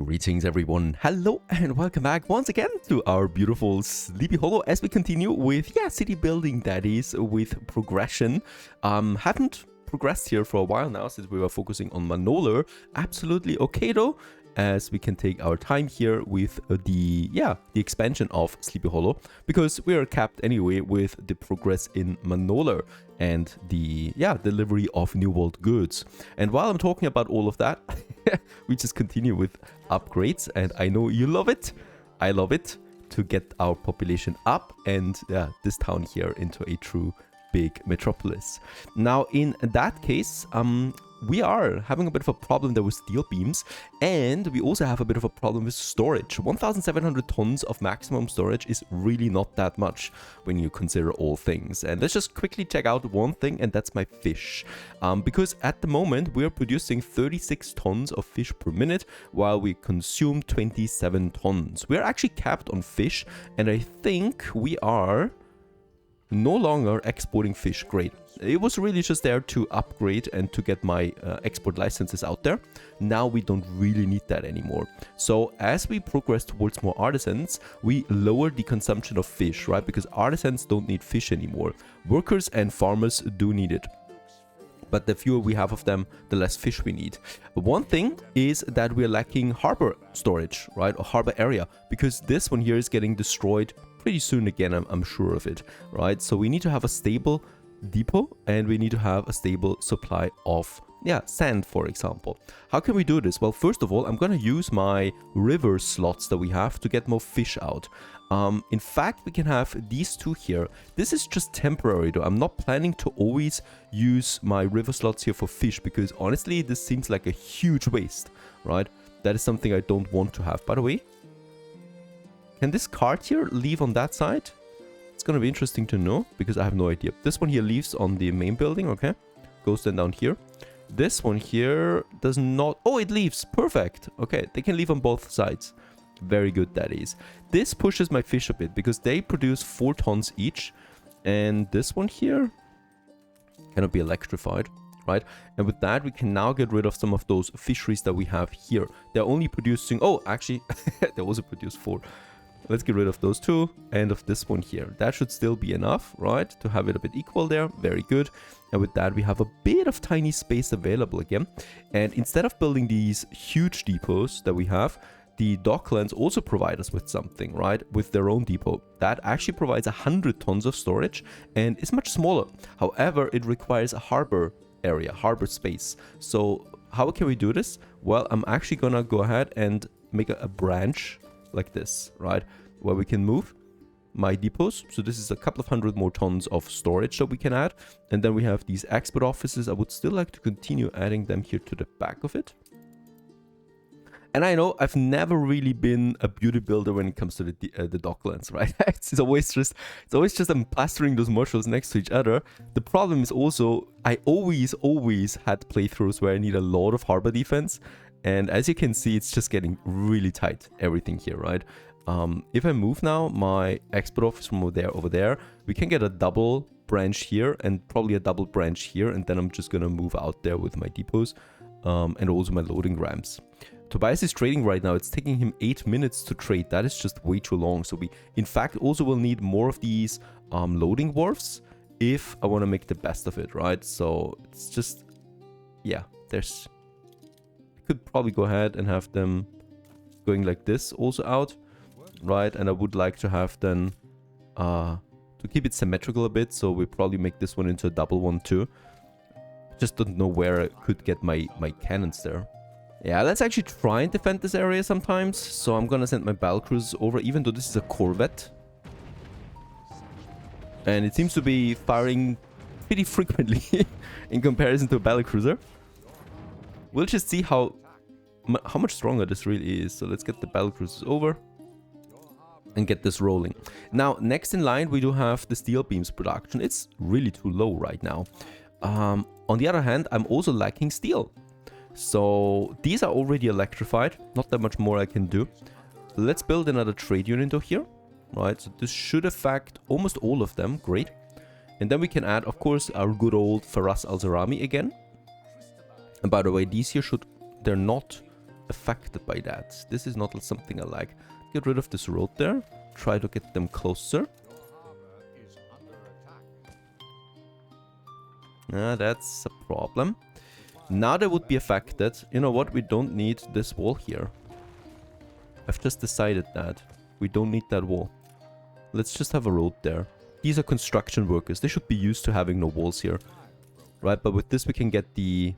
Greetings everyone, hello and welcome back once again to our beautiful Sleepy Hollow as we continue with, city building, that is, with progression. Haven't progressed here for a while now since we were focusing on Manolar. Absolutely okay though, as we can take our time here with the expansion of Sleepy Hollow, because we are capped anyway with the progress in Manolar and the delivery of New World goods. And while I'm talking about all of that, we just continue with upgrades, and I know you love it. I love it to get our population up and this town here into a true big metropolis. Now in that case, we are having a bit of a problem there with steel beams, and we also have a bit of a problem with storage. 1,700 tons of maximum storage is really not that much when you consider all things. And let's just quickly check out one thing, and that's my fish. Because at the moment we are producing 36 tons of fish per minute while we consume 27 tons. We are actually capped on fish, and I think we are no longer exporting fish. Great. It was really just there to upgrade and to get my export licenses out there. Now we don't really need that anymore. So as we progress towards more artisans, we lower the consumption of fish, right? Because artisans don't need fish anymore. Workers and farmers do need it. But the fewer we have of them, the less fish we need. One thing is that we're lacking harbor storage, right? Or harbor area, because this one here is getting destroyed pretty soon again, I'm sure of it, right? So we need to have a stable depot, and we need to have a stable supply of sand, for example. How can we do this? Well, first of all, I'm gonna use my river slots that we have to get more fish out. In fact, we can have these two here. This is just temporary though. I'm not planning to always use my river slots here for fish, because honestly this seems like a huge waste, right? That is something I don't want to have. By the way, can this cart here leave on that side? It's gonna be interesting to know, because I have no idea. This one here leaves on the main building, okay? Goes then down here. This one here does not... Oh, it leaves. Perfect. Okay, they can leave on both sides. Very good, that is. This pushes my fish a bit, because they produce 4 tons each. And this one here cannot be electrified, right? And with that, we can now get rid of some of those fisheries that we have here. They're only producing... Oh, actually, they also produce 4. Let's get rid of those two and of this one here. That should still be enough, right? To have it a bit equal there. Very good. And with that, we have a bit of tiny space available again. And instead of building these huge depots that we have, the Docklands also provide us with something, right? With their own depot. That actually provides 100 tons of storage and is much smaller. However, it requires a harbor area, harbor space. So how can we do this? Well, I'm actually gonna go ahead and make a branch like this, right, where we can move my depots. So this is a couple of 100 more tons of storage that we can add, and then we have these export offices. I would still like to continue adding them here to the back of it. And I know I've never really been a beauty builder when it comes to the Docklands, right? it's always just I'm plastering those modules next to each other. The problem is also I always had playthroughs where I need a lot of harbor defense. And as you can see, it's just getting really tight, everything here, right? If I move now my export office from over there, we can get a double branch here and probably a double branch here. And then I'm just going to move out there with my depots and also my loading ramps. Tobias is trading right now. It's taking him 8 minutes to trade. That is just way too long. So we, in fact, also will need more of these loading wharfs if I want to make the best of it, right? So it's just, there's... Could probably go ahead and have them going like this also out, right? And I would like to have then to keep it symmetrical a bit, so we probably make this one into a double one too. Just don't know where I could get my cannons there. Yeah, let's actually try and defend this area sometimes. So I'm gonna send my battlecruisers over, even though this is a corvette, and it seems to be firing pretty frequently in comparison to a battlecruiser. We'll just see how much stronger this really is. So let's get the battlecruisers over and get this rolling. Now, next in line, we do have the steel beams production. It's really too low right now. On the other hand, I'm also lacking steel. So these are already electrified. Not that much more I can do. Let's build another trade unit over here. Right, so this should affect almost all of them. Great. And then we can add, of course, our good old Faras Al-Zarami again. And by the way, these here they're not affected by that. This is not something I like. Get rid of this road there. Try to get them closer. That's a problem. Now they would be affected. You know what? We don't need this wall here. I've just decided that. We don't need that wall. Let's just have a road there. These are construction workers. They should be used to having no walls here. Right, but with this we can get the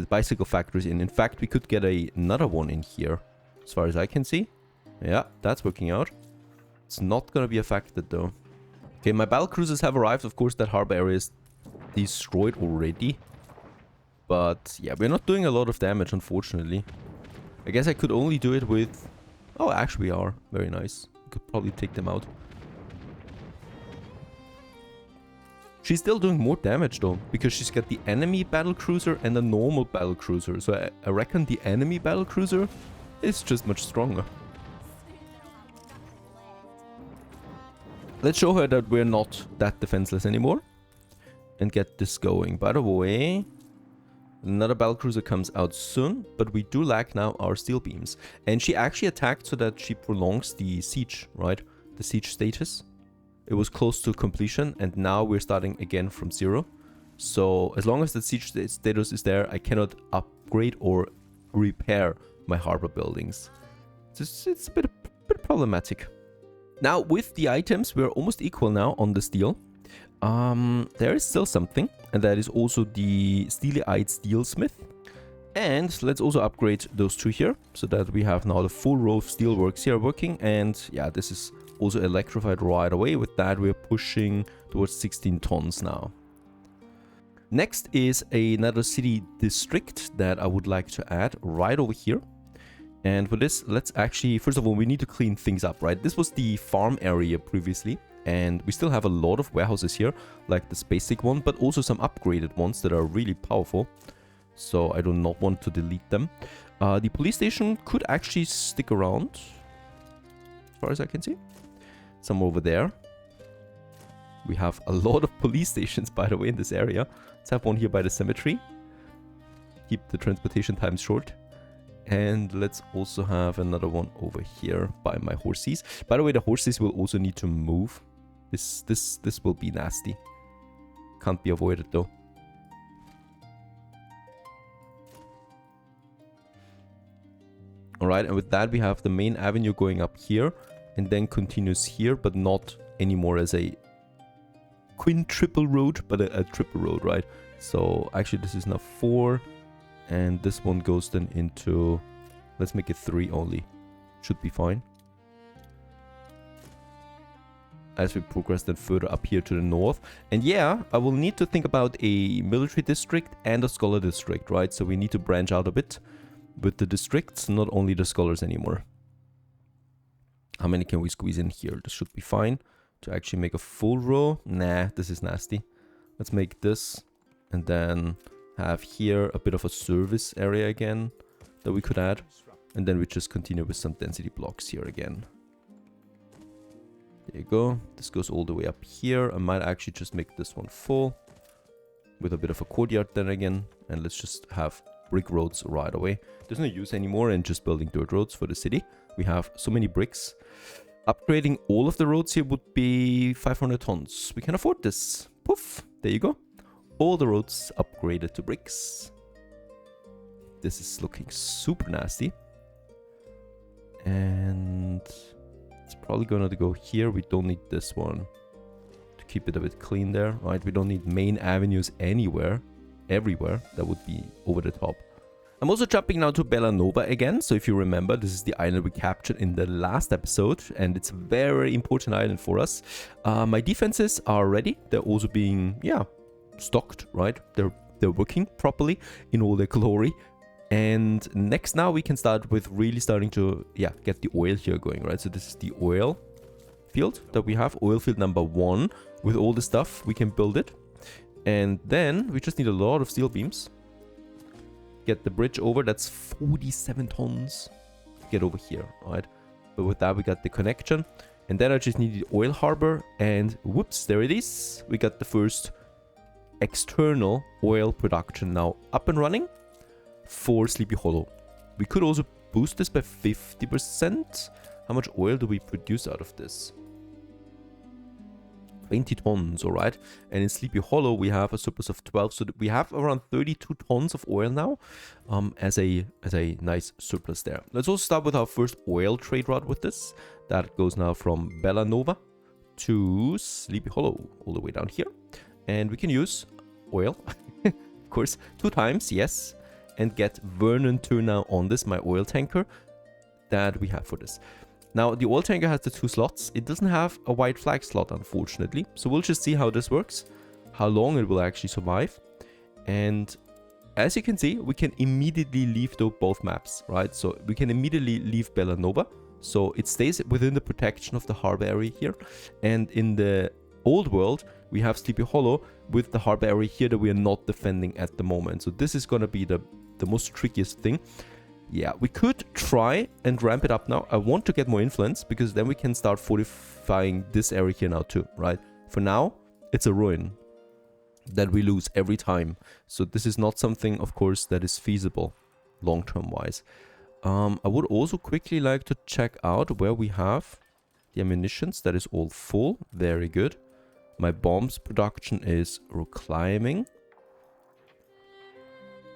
bicycle factories in. In fact, we could get another one in here. As far as I can see. Yeah, that's working out. It's not gonna be affected though. Okay, my battle cruisers have arrived. Of course, that harbor area is destroyed already. But yeah, we're not doing a lot of damage, unfortunately. I guess I could only do it with... Oh, actually we are. Very nice. We could probably take them out. She's still doing more damage though, because she's got the enemy battle cruiser and a normal battle cruiser. So I reckon the enemy battle cruiser is just much stronger. Let's show her that we're not that defenseless anymore. And get this going. By the way, another battle cruiser comes out soon, but we do lack now our steel beams. And she actually attacked so that she prolongs the siege, right? The siege status. It was close to completion, and now we're starting again from 0. So as long as the siege status is there, I cannot upgrade or repair my harbor buildings. It's a bit problematic. Now with the items, we're almost equal now on the steel. There is still something, and that is also the steely-eyed steelsmith. And let's also upgrade those two here, so that we have now the full row of steelworks here working. And yeah, this is also electrified right away. With that, we're pushing towards 16 tons now. Next is another city district that I would like to add right over here. And for this, let's actually, first of all, we need to clean things up, right? This was the farm area previously. And we still have a lot of warehouses here, like this basic one, but also some upgraded ones that are really powerful. So I do not want to delete them. The police station could actually stick around, as far as I can see. Somewhere over there. We have a lot of police stations, by the way, in this area. Let's have one here by the cemetery. Keep the transportation times short. And let's also have another one over here by my horses. By the way, the horses will also need to move. This will be nasty. Can't be avoided though. Alright, and with that we have the main avenue going up here. And then continues here, but not anymore as a quintuple road, but a triple road, right? So actually this is now 4. And this one goes then into... Let's make it 3 only. Should be fine. As we progress then further up here to the north. And yeah, I will need to think about a military district and a scholar district, right? So we need to branch out a bit with the districts, not only the scholars anymore. How many can we squeeze in here? This should be fine. To actually make a full row. Nah, this is nasty. Let's make this. And then have here a bit of a service area again that we could add. And then we just continue with some density blocks here again. There you go. This goes all the way up here. I might actually just make this one full with a bit of a courtyard then again. And let's just have brick roads right away. There's no use anymore in just building dirt roads for the city. We have so many bricks. Upgrading all of the roads here would be 500 tons. We can afford this. Poof. There you go. All the roads upgraded to bricks. This is looking super nasty. And it's probably going to go here. We don't need this one to keep it a bit clean there, right? We don't need main avenues anywhere, everywhere. That would be over the top. I'm also jumping now to Bellanova again. So if you remember, this is the island we captured in the last episode. And it's a very important island for us. My defenses are ready. They're also being, yeah, stocked, right? They're working properly in all their glory. And next now we can start with really starting to, yeah, get the oil here going, right? So this is the oil field that we have, oil field number 1. With all the stuff, we can build it. And then we just need a lot of steel beams. Get the bridge over, that's 47 tons. Get over here, right? But with that, we got the connection. And then I just need the oil harbor. And whoops, there it is. We got the first external oil production now up and running for Sleepy Hollow. We could also boost this by 50%. How much oil do we produce out of this? 20 tons, all right. And in Sleepy Hollow, we have a surplus of 12. So we have around 32 tons of oil now as a nice surplus there. Let's also start with our first oil trade route with this. That goes now from Bellanova to Sleepy Hollow, all the way down here. And we can use oil, of course, 2 times, yes. And get Vernon to now on this, my oil tanker that we have for this. Now, the oil tanker has the 2 slots. It doesn't have a white flag slot, unfortunately. So we'll just see how this works, how long it will actually survive. And as you can see, we can immediately leave both maps, right? So we can immediately leave Bellanova. So it stays within the protection of the harbor area here. And in the old world, we have Sleepy Hollow with the harbor area here that we are not defending at the moment. So this is going to be the most trickiest thing. Yeah, we could try and ramp it up now. I want to get more influence because then we can start fortifying this area here now too, right? For now, it's a ruin that we lose every time. So this is not something, of course, that is feasible long-term wise. I would also quickly like to check out where we have the ammunitions. That is all full. Very good. My bombs production is climbing.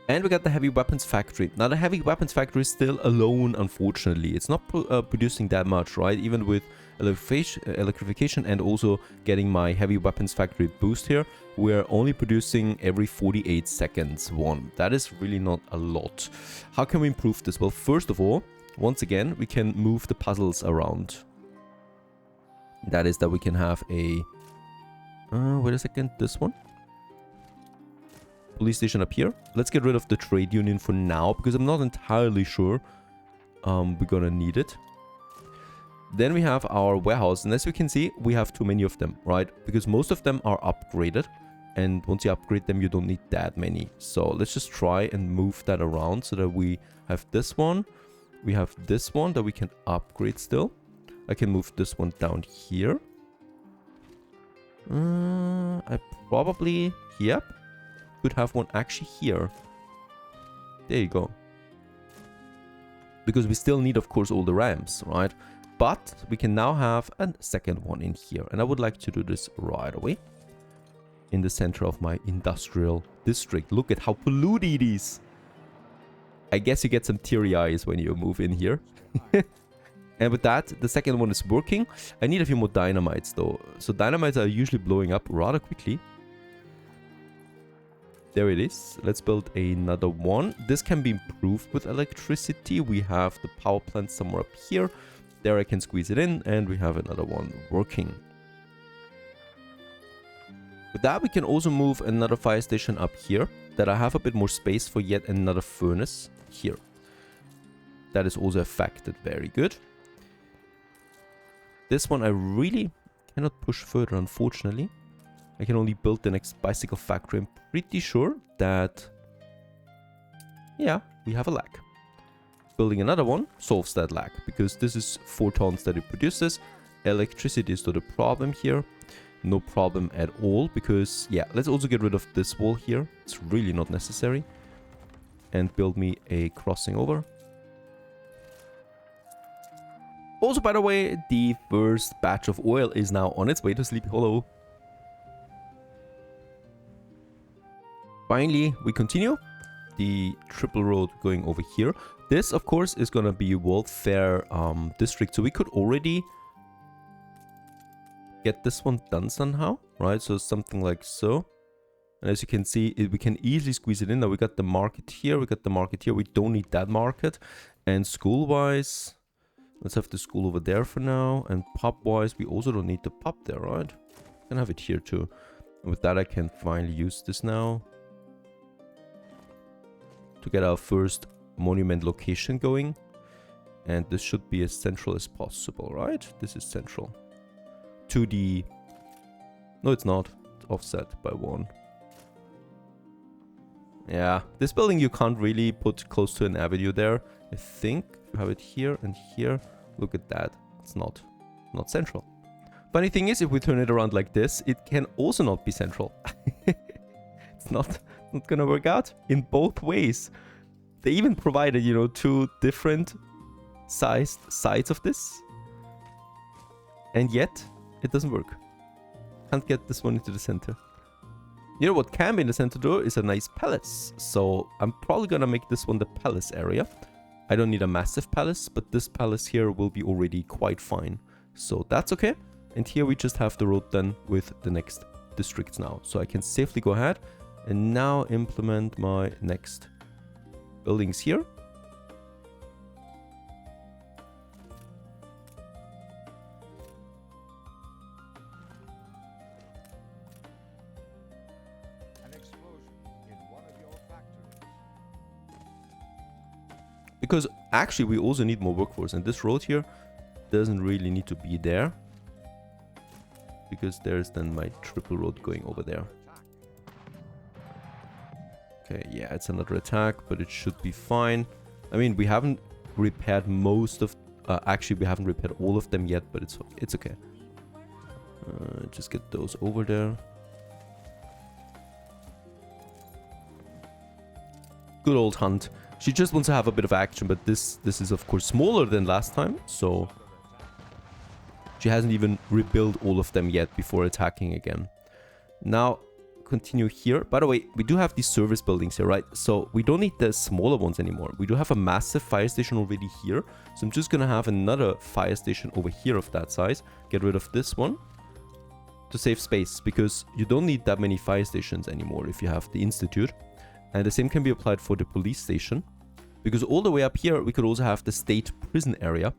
And we got the heavy weapons factory. Now the heavy weapons factory is still alone, unfortunately. It's not producing that much, right? Even with electrification and also getting my heavy weapons factory boost here, we're only producing every 48 seconds one. That is really not a lot. How can we improve this? Well, first of all, once again, we can move the puzzles around. That is that we can have a... wait a second, this one. Police station up here. Let's get rid of the trade union for now because I'm not entirely sure we're gonna need it. Then we have our warehouse, and as you can see, we have too many of them, right? Because most of them are upgraded, and once you upgrade them, you don't need that many. So let's just try and move that around so that we have this one. We have this one that we can upgrade still. I can move this one down here. I probably... Yep. Could have one actually here. There you go. Because we still need, of course, all the ramps, right? But we can now have a second one in here. And I would like to do this right away. In the center of my industrial district. Look at how polluted it is. I guess you get some teary eyes when you move in here. And with that, the second one is working. I need a few more dynamites though. So dynamites are usually blowing up rather quickly. There it is. Let's build another one. This can be improved with electricity. We have the power plant somewhere up here. There I can squeeze it in, and we have another one working. With that, we can also move another fire station up here, that I have a bit more space for yet another furnace here. That is also affected. Very good. This one I really cannot push further, unfortunately. I can only build the next bicycle factory. I'm pretty sure that, yeah, we have a lag. Building another one solves that lag, because this is 4 tons that it produces. Electricity is not a problem here. No problem at all, because, yeah, let's also get rid of this wall here. It's really not necessary. And build me a crossing over. Also, by the way, the first batch of oil is now on its way to Sleepy Hollow. Finally, we continue the triple road going over here. This, of course, is going to be World Fair district. So we could already get this one done somehow, right? So something like so. And as you can see, we can easily squeeze it in. Now we got the market here. We got the market here. We don't need that market. And school-wise, let's have the school over there for now. And pub-wise, we also don't need the pub there, right? Can have it here too. And with that, I can finally use this now to get our first monument location going. And this should be as central as possible, right? This is central. To the... No, it's not. It's offset by 1. Yeah, this building you can't really put close to an avenue there. I think you have it here and here. Look at that. It's not central. Funny thing is, if we turn it around like this, it can also not be central. It's not gonna work out in both ways. They even provided, you know, 2 different sized sides of this. And yet, it doesn't work. Can't get this one into the center. You know what can be in the center though is a nice palace. So I'm probably gonna make this one the palace area. I don't need a massive palace, but this palace here will be already quite fine. So that's okay. And here we just have the road then with the next districts now. So I can safely go ahead and now implement my next buildings here. Because actually we also need more workforce, and this road here doesn't really need to be there, because there's then my triple road going over there. Okay, yeah, it's another attack, but it should be fine. I mean, we haven't repaired most of... actually, we haven't repaired all of them yet, but it's okay. Just get those over there. Good old Hunt. She just wants to have a bit of action, but this is of course smaller than last time, so she hasn't even rebuilt all of them yet before attacking again. Now, continue here. By the way, we do have these service buildings here, right? So we don't need the smaller ones anymore. We do have a massive fire station already here, so I'm just gonna have another fire station over here of that size. Get rid of this one to save space, because you don't need that many fire stations anymore if you have the Institute. And the same can be applied for the police station, because all the way up here we could also have the state prison area,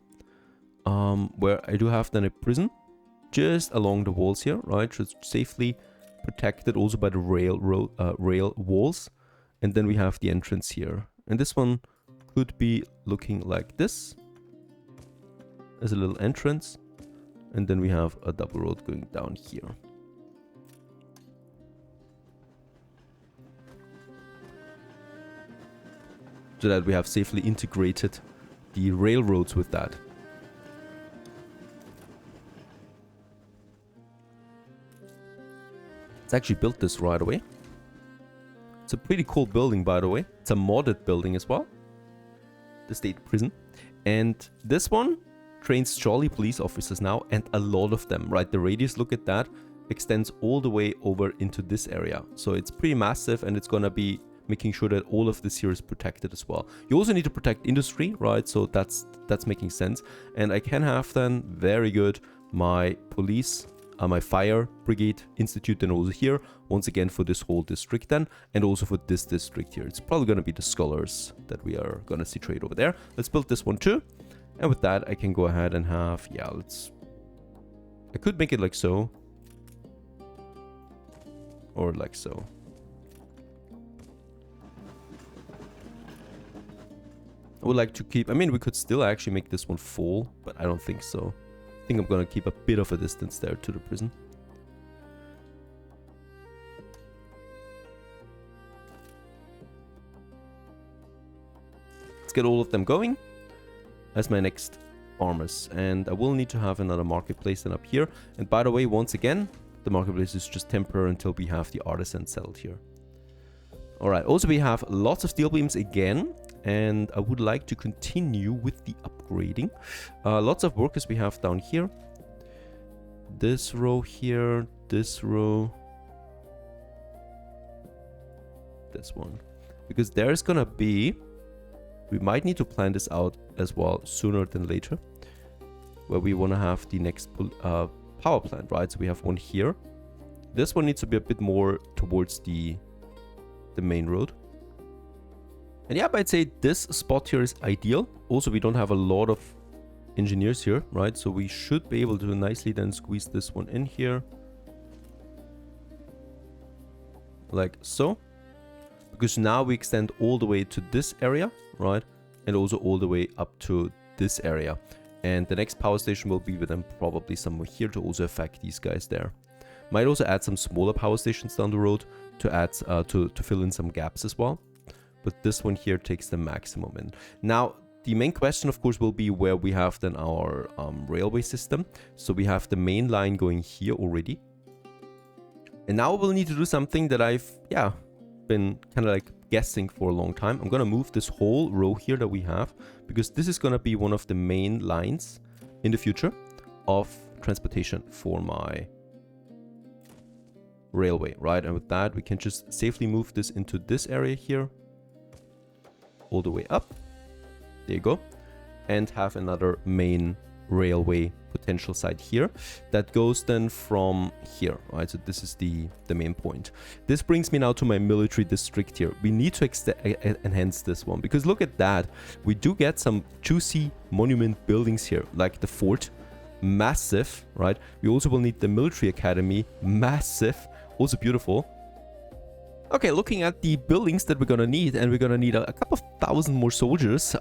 where I do have then a prison just along the walls here, right? Just safely protected also by the rail walls. And then we have the entrance here, and this one could be looking like this as a little entrance, and then we have a double road going down here. So that we have safely integrated the railroads with that. Let's actually build this right away. It's a pretty cool building, by the way. It's a modded building as well. The state prison. And this one trains jolly police officers now, and a lot of them, right? The radius, look at that, extends all the way over into this area. So it's pretty massive, and it's gonna be making sure that all of this here is protected as well. You also need to protect industry, right? So that's making sense. And I can have then, very good, my police, my fire brigade institute then also here, once again for this whole district then, and also for this district here. It's probably going to be the scholars that we are going to situate over there. Let's build this one too. And with that, I can go ahead and have, yeah, I could make it like so. Or like so. I would like to keep... I mean, we could still actually make this one full, but I don't think so. I think I'm going to keep a bit of a distance there to the prison. Let's get all of them going as my next farmers. And I will need to have another marketplace then up here. And by the way, once again, the marketplace is just temporary until we have the artisan settled here. Alright, also we have lots of steel beams again. And I would like to continue with the upgrading. Lots of workers we have down here. This row here, this row. This one. Because there's gonna be... We might need to plan this out as well sooner than later. Where we want to have the next power plant, right? So we have one here. This one needs to be a bit more towards the main road. And yeah, I'd say this spot here is ideal. Also, we don't have a lot of engineers here, right? So we should be able to nicely then squeeze this one in here. Like so. Because now we extend all the way to this area, right? And also all the way up to this area. And the next power station will be with them probably somewhere here to also affect these guys there. Might also add some smaller power stations down the road to add to fill in some gaps as well. But this one here takes the maximum in. Now, the main question, of course, will be where we have then our railway system. So we have the main line going here already. And now we'll need to do something that I've, yeah, been kind of like guessing for a long time. I'm gonna move this whole row here that we have, because this is gonna be one of the main lines in the future of transportation for my railway, right? And with that, we can just safely move this into this area here, all the way up. There you go. And have another main railway potential site here that goes then from here, right? So this is the main point. This brings me now to my military district here. We need to enhance this one, because look at that. We do get some juicy monument buildings here, like the fort, massive, right? We also will need the military academy, massive, also beautiful. Okay, looking at the buildings that we're gonna need, and we're gonna need a couple of thousand more soldiers.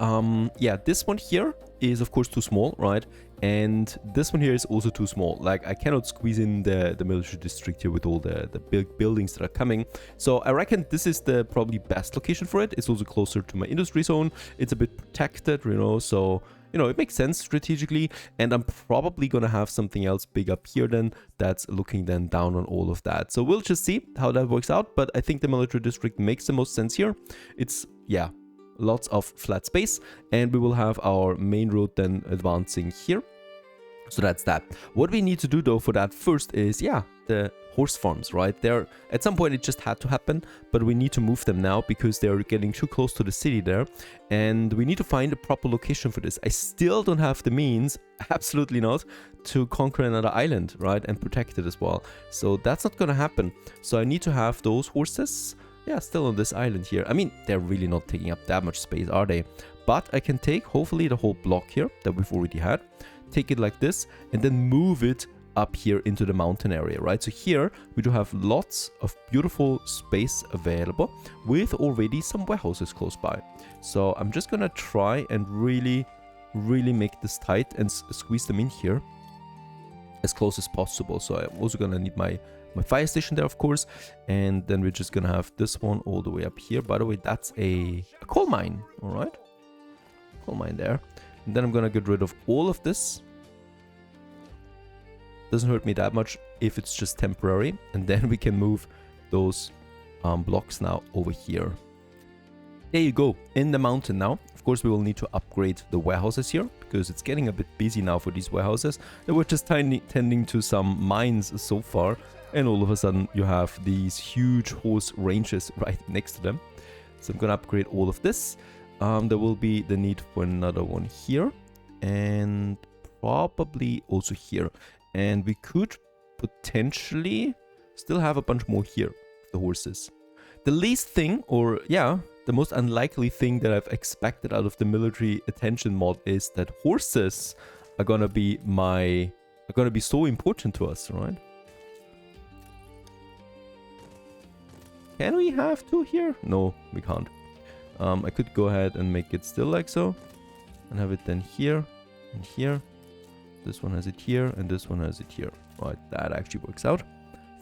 Yeah, this one here is of course too small, right? And this one here is also too small. Like, I cannot squeeze in the military district here with all the big buildings that are coming. So I reckon this is the probably best location for it. It's also closer to my industry zone. It's a bit protected, you know, so you know, it makes sense strategically. And I'm probably gonna have something else big up here then that's looking then down on all of that. So we'll just see how that works out. But I think the military district makes the most sense here. It's, yeah, lots of flat space, and we will have our main road then advancing here. So that's that. What we need to do though for that first is, yeah, the horse farms, right? There, at some point it just had to happen, but we need to move them now because they're getting too close to the city there, and we need to find a proper location for this. I still don't have the means, absolutely not, to conquer another island, right, and protect it as well. So that's not gonna happen. So I need to have those horses, yeah, still on this island here. I mean, they're really not taking up that much space, are they? But I can take hopefully the whole block here that we've already had, take it like this, and then move it up here into the mountain area, right? So here we do have lots of beautiful space available with already some warehouses close by. So I'm just gonna try and really make this tight and squeeze them in here as close as possible. So I'm also gonna need my fire station there, of course, and then we're just gonna have this one all the way up here. By the way, that's a coal mine, all right? Coal mine there. And then I'm gonna get rid of all of this. Doesn't hurt me that much if it's just temporary, and then we can move those blocks now over here. There you go, in the mountain now. Of course, we will need to upgrade the warehouses here because it's getting a bit busy now for these warehouses. They were just tending to some mines so far, and all of a sudden you have these huge horse ranges right next to them. So I'm gonna upgrade all of this. There will be the need for another one here, and probably also here. And we could potentially still have a bunch more here, the horses. The least thing, or yeah, the most unlikely thing that I've expected out of the military attention mod is that horses are gonna be so important to us, right? Can we have two here? No, we can't. I could go ahead and make it still like so, and have it then here and here. This one has it here, and this one has it here. Right, that actually works out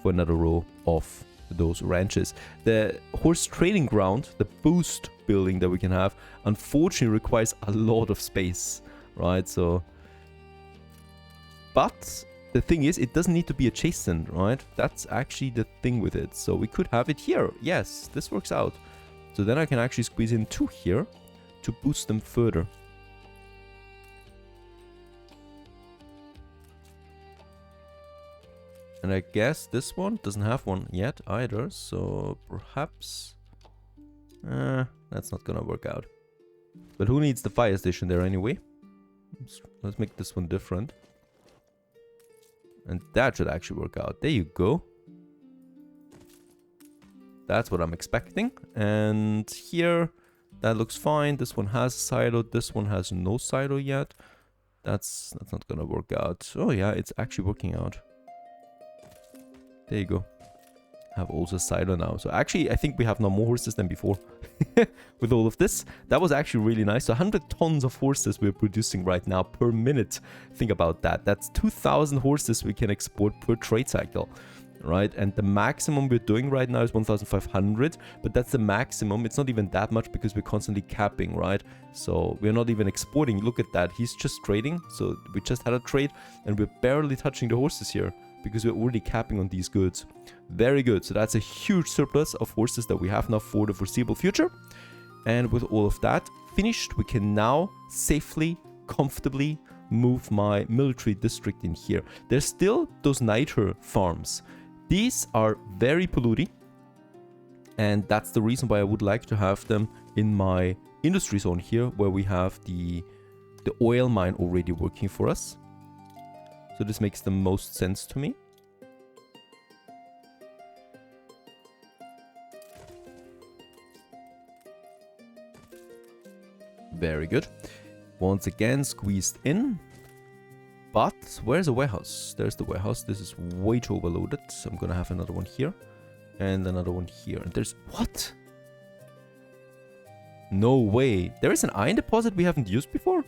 for another row of those ranches. The horse training ground, the boost building that we can have, unfortunately requires a lot of space, right? So, but the thing is, it doesn't need to be adjacent, right? That's actually the thing with it. So we could have it here. Yes, this works out. So then I can actually squeeze in two here to boost them further. And I guess this one doesn't have one yet either, so perhaps that's not gonna work out. But who needs the fire station there anyway? Let's make this one different. And that should actually work out. There you go. That's what I'm expecting. And here, that looks fine. This one has a silo. This one has no silo yet. That's not gonna work out. Oh yeah, it's actually working out. There you go. Have also silo now. So actually, I think we have now more horses than before with all of this. That was actually really nice. So 100 tons of horses we're producing right now per minute. Think about that. That's 2,000 horses we can export per trade cycle, right? And the maximum we're doing right now is 1,500, but that's the maximum. It's not even that much because we're constantly capping, right? So we're not even exporting. Look at that. He's just trading. So we just had a trade and we're barely touching the horses here, because we're already capping on these goods. Very good. So that's a huge surplus of horses that we have now for the foreseeable future. And with all of that finished, we can now safely, comfortably move my military district in here. There's still those niter farms. These are very polluting. And that's the reason why I would like to have them in my industry zone here, where we have the oil mine already working for us. So this makes the most sense to me. Very good. Once again, squeezed in. But where's the warehouse? There's the warehouse. This is way too overloaded. So I'm gonna have another one here. And another one here. And there's... What? No way. There is an iron deposit we haven't used before?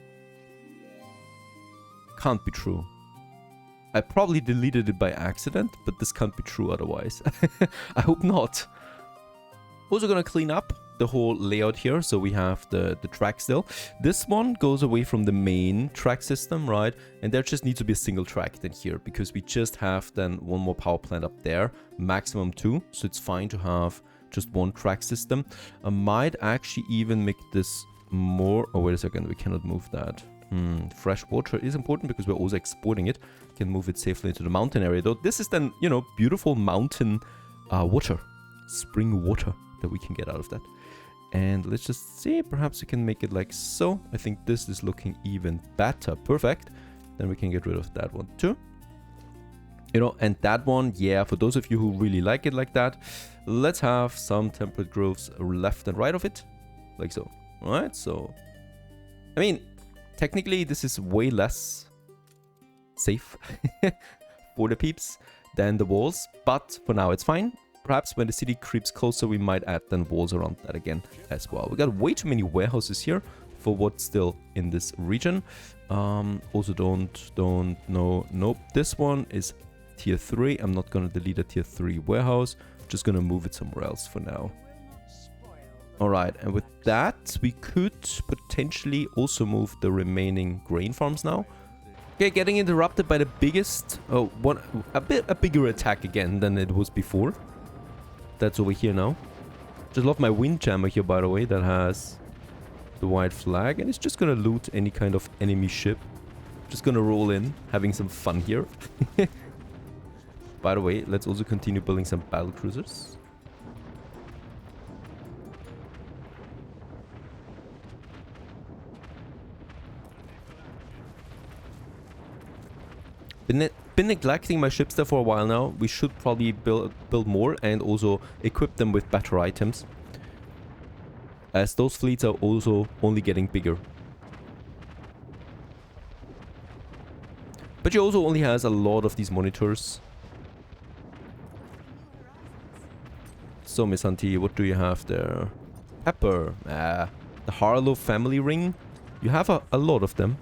Can't be true. I probably deleted it by accident, but this can't be true otherwise. I hope not. Also gonna clean up the whole layout here, so we have the track still. This one goes away from the main track system, right? And there just needs to be a single track then here, because we just have then one more power plant up there, maximum 2, so it's fine to have just one track system. I might actually even make this more... Oh, wait a second, we cannot move that. Fresh water is important because we're also exporting it. Can move it safely into the mountain area, though. This is then, you know, beautiful mountain water, spring water that we can get out of that. And let's just see, perhaps we can make it like so. I think this is looking even better. Perfect. Then we can get rid of that one too. You know, and that one, yeah, for those of you who really like it like that, let's have some temperate groves left and right of it, like so. All right, so I mean, technically this is way less safe for the peeps than the walls, but for now it's fine. Perhaps when the city creeps closer, we might add then walls around that again as well. We got way too many warehouses here for what's still in this region. Also nope. This one is tier 3. I'm not going to delete a tier 3 warehouse. Just going to move it somewhere else for now. Alright, and with that, we could potentially also move the remaining grain farms now. Okay, getting interrupted by the biggest, a bigger attack again than it was before. That's over here now. Just love my windjammer here, by the way, that has the white flag, and it's just gonna loot any kind of enemy ship. Just gonna roll in, having some fun here. By the way, let's also continue building some battle cruisers. Been neglecting my ships there for a while now. We should probably build more and also equip them with better items, as those fleets are also only getting bigger. But she also only has a lot of these monitors. So, Miss Hunty, what do you have there? Pepper. The Harlow family ring. You have a lot of them.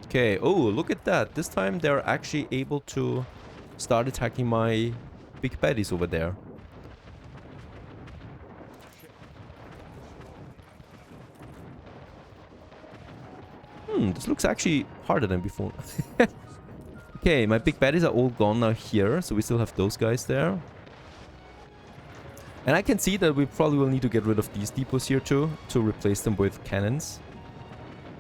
Okay, oh, look at that. This time they're actually able to start attacking my big baddies over there. This looks actually harder than before. Okay, my big baddies are all gone now here, so we still have those guys there. And I can see that we probably will need to get rid of these depots here too, to replace them with cannons.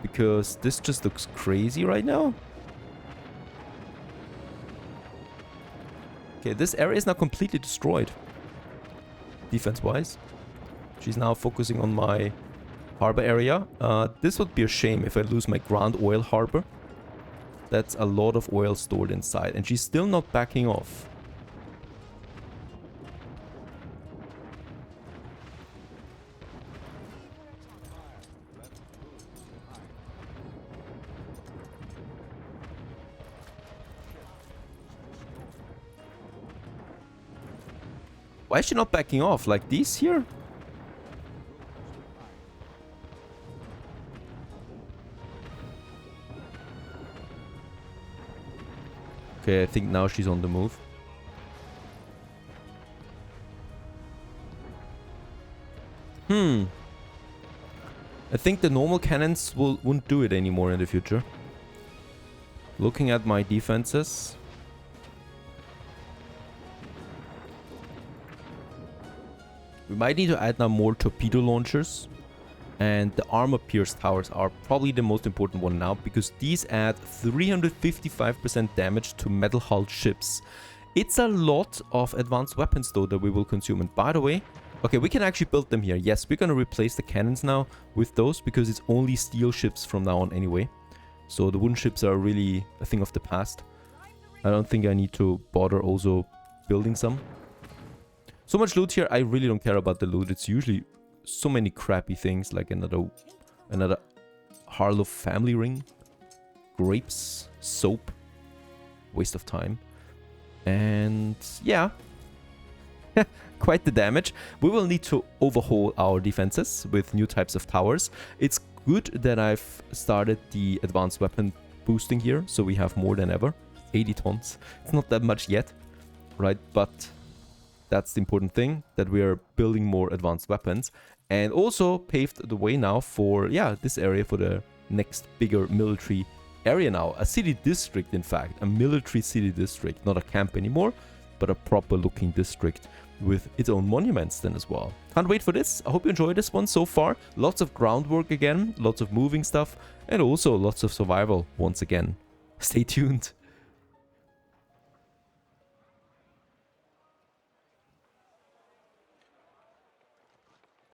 Because this just looks crazy right now. Okay, this area is now completely destroyed. Defense-wise. She's now focusing on my harbor area. This would be a shame if I lose my Grand Oil Harbor. That's a lot of oil stored inside. And she's still not backing off. Why is she not backing off? Like these here? Okay, I think now she's on the move. I think the normal cannons won't do it anymore in the future. Looking at my defenses. We might need to add now more torpedo launchers. And the armor-pierced towers are probably the most important one now, because these add 355% damage to metal-hulled ships. It's a lot of advanced weapons though that we will consume. And by the way, okay, we can actually build them here. Yes, we're gonna replace the cannons now with those, because it's only steel ships from now on anyway. So the wooden ships are really a thing of the past. I don't think I need to bother also building some. So much loot here, I really don't care about the loot. It's usually so many crappy things, like another Harlow family ring, grapes, soap, waste of time. And yeah, quite the damage. We will need to overhaul our defenses with new types of towers. It's good that I've started the advanced weapon boosting here, so we have more than ever. 80 tons. It's not that much yet, right? But that's the important thing, that we are building more advanced weapons. And also paved the way now for, yeah, this area for the next bigger military area now. A city district, in fact. A military city district. Not a camp anymore, but a proper looking district with its own monuments then as well. Can't wait for this. I hope you enjoyed this one so far. Lots of groundwork again. Lots of moving stuff. And also lots of survival once again. Stay tuned.